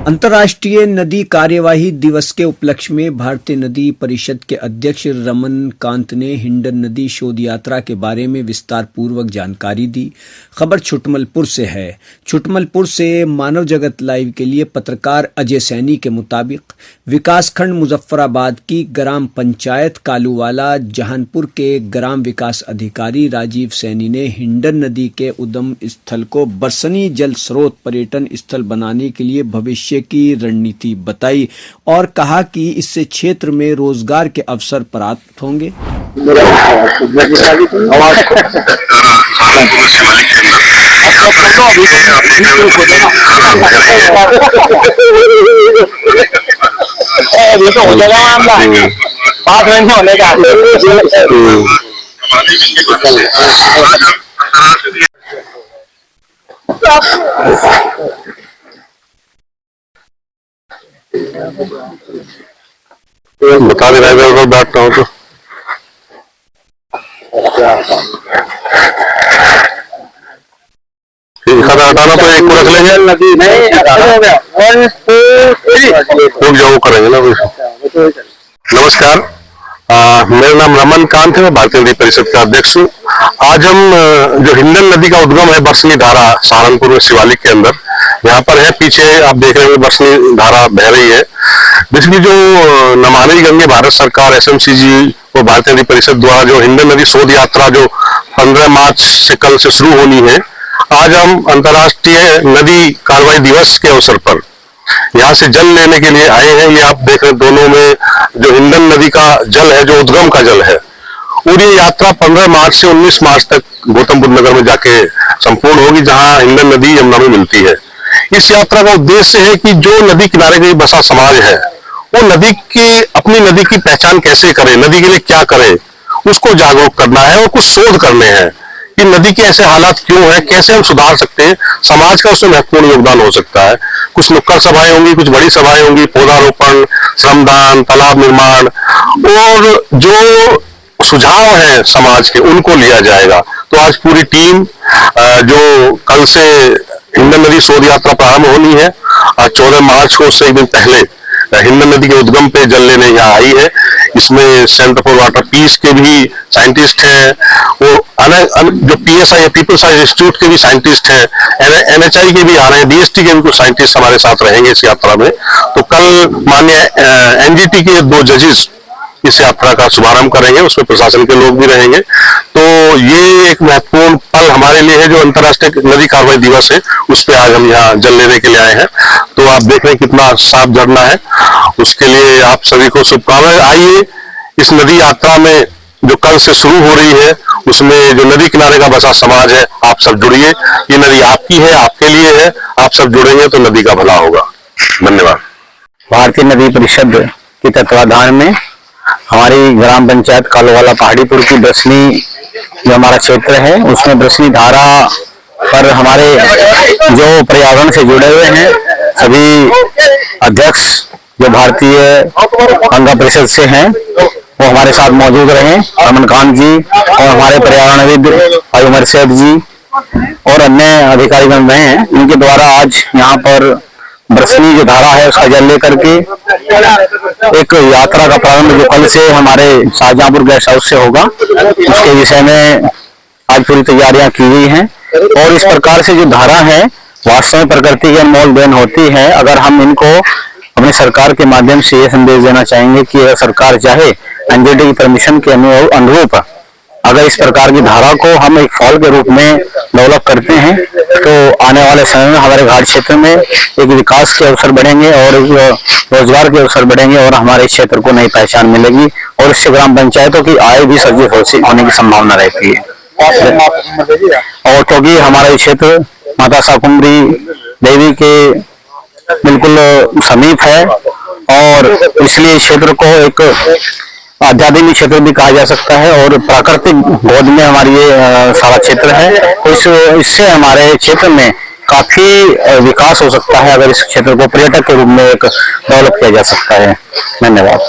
अंतर्राष्ट्रीय नदी कार्यवाही दिवस के उपलक्ष्य में भारतीय नदी परिषद के अध्यक्ष रमन कांत ने हिंडन नदी शोध यात्रा के बारे में विस्तार पूर्वक जानकारी दी। खबर छुटमलपुर से है। छुटमलपुर से मानव जगत लाइव के लिए पत्रकार अजय सैनी के मुताबिक विकासखंड मुजफ्फराबाद की ग्राम पंचायत कालूवाला जहानपुर के ग्राम विकास अधिकारी राजीव सैनी ने हिंडन नदी के उद्गम स्थल को बरसनी जल स्रोत पर्यटन स्थल बनाने के लिए भविष्य की रणनीति बताई और कहा कि इससे क्षेत्र में रोजगार के अवसर प्राप्त होंगे। बता दे रहा बैठता हूँ तो हटाना तो एक को रख लेंगे। नदी नहीं वो करेंगे ना। नमस्कार, मेरा नाम रमन कांत है, मैं भारतीय नदी परिषद का अध्यक्ष हूँ। आज हम जो हिंडन नदी का उद्गम है बरसनी धारा सहारनपुर में शिवालिक के अंदर, यहाँ पर है। पीछे आप देख रहे हैं बरसनी धारा बह रही है। बेसिकली जो नमामि गंगे भारत सरकार एसएमसीजी और भारतीय नदी परिषद द्वारा जो हिंडन नदी शोध यात्रा जो 15 मार्च से कल से शुरू होनी है, आज हम अंतर्राष्ट्रीय नदी कार्रवाई दिवस के अवसर पर यहाँ से जल लेने के लिए आए हैं। ये आप देख रहे हैं दोनों में जो हिंडन नदी का जल है, जो उद्गम का जल है, और ये यात्रा 15 मार्च से 19 मार्च तक गौतम बुद्ध नगर में जाके संपूर्ण होगी, जहाँ हिंडन नदी यमुना में मिलती है। इस यात्रा का उद्देश्य है कि जो नदी किनारे का बसा समाज है वो नदी की अपनी नदी की पहचान कैसे करे, नदी के लिए क्या करे, उसको जागरूक करना है और कुछ शोध करने हैं कि नदी के ऐसे हालात क्यों है, कैसे हम सुधार सकते हैं, समाज का उसमें महत्वपूर्ण योगदान हो सकता है। कुछ नुक्कड़ सभाएं होंगी, कुछ बड़ी सभाएं होंगी, पौधारोपण, श्रमदान, तालाब निर्माण, और जो सुझाव है समाज के उनको लिया जाएगा। तो आज पूरी टीम जो कल से हिंडन नदी शोध यात्रा प्रारंभ होनी है, आज 14 मार्च को, उससे एक दिन पहले हिंडन नदी के उद्गम पे जल लेने यहाँ आई है। इसमें सेंटर फॉर वाटर पीस के भी साइंटिस्ट हैं, और जो पीएसआई है पीपल साइंस इंस्टीट्यूट के भी साइंटिस्ट हैं, एनएचआई के भी आ रहे हैं, डीएसटी के भी कुछ साइंटिस्ट हमारे साथ रहेंगे इस यात्रा में। तो कल माननीय एनजीटी के 2 जजेस इस यात्रा का शुभारंभ करेंगे, उसमें प्रशासन के लोग भी रहेंगे। तो ये एक महत्वपूर्ण पल हमारे लिए है, जो अंतर्राष्ट्रीय नदी कार्रवाई दिवस है, उस पे आज हम यहाँ जल लेने के लिए आए हैं। तो आप देख रहे हैं कितना साफ झरना है, उसके लिए आप सभी को शुभकामनाएं। आइए इस नदी यात्रा में जो कल से शुरू हो रही है, उसमें जो नदी किनारे का बसा समाज है, आप सब जुड़िए। ये नदी आपकी है, आपके लिए है, आप सब जुड़ेंगे तो नदी का भला होगा। धन्यवाद। भारतीय नदी परिषद के तत्वाधान में हमारी ग्राम पंचायत कालूवाला पहाड़ीपुर की बरसनी जो हमारा क्षेत्र है, उसमें बरसनी धारा पर हमारे जो पर्यावरण से जुड़े हुए हैं सभी अध्यक्ष जो भारतीय गंगा परिषद से हैं, वो हमारे साथ मौजूद रहे। रमन कांत जी और हमारे पर्यावरणविद अयुमर सेठ जी और अन्य अधिकारीगण रहे हैं। इनके द्वारा आज यहाँ पर बरसनी जो धारा है उसका जल लेकर के एक यात्रा का प्रारंभ जो कल से हमारे शाहजहांपुर गेस्ट हाउस से होगा, उसके विषय में आज पूरी तैयारियां की गई हैं। और इस प्रकार से जो धारा है वास्तव में प्रकृति की अनमोल देन होती है। अगर हम इनको अपनी सरकार के माध्यम से ये संदेश देना चाहेंगे कि अगर सरकार चाहे एनजीटी की परमिशन के अनुरूप अगर इस प्रकार की धारा को हम एक फॉल के रूप में डेवलप करते हैं, तो आने वाले समय में हमारे घाट क्षेत्र में एक विकास के अवसर बढ़ेंगे और रोजगार के अवसर बढ़ेंगे और हमारे क्षेत्र को नई पहचान मिलेगी और इससे ग्राम पंचायतों की आय भी सर्जित होने की संभावना रहती है। और क्योंकि हमारा क्षेत्र माता शाकुंभरी देवी के बिल्कुल समीप है और इसलिए इस क्षेत्र को एक आध्यात्मिक क्षेत्र भी कहा जा सकता है और प्राकृतिक गोद में हमारी ये सारा क्षेत्र है। तो इससे हमारे क्षेत्र में काफी विकास हो सकता है अगर इस क्षेत्र को पर्यटक के रूप में एक डेवलप किया जा सकता है। धन्यवाद।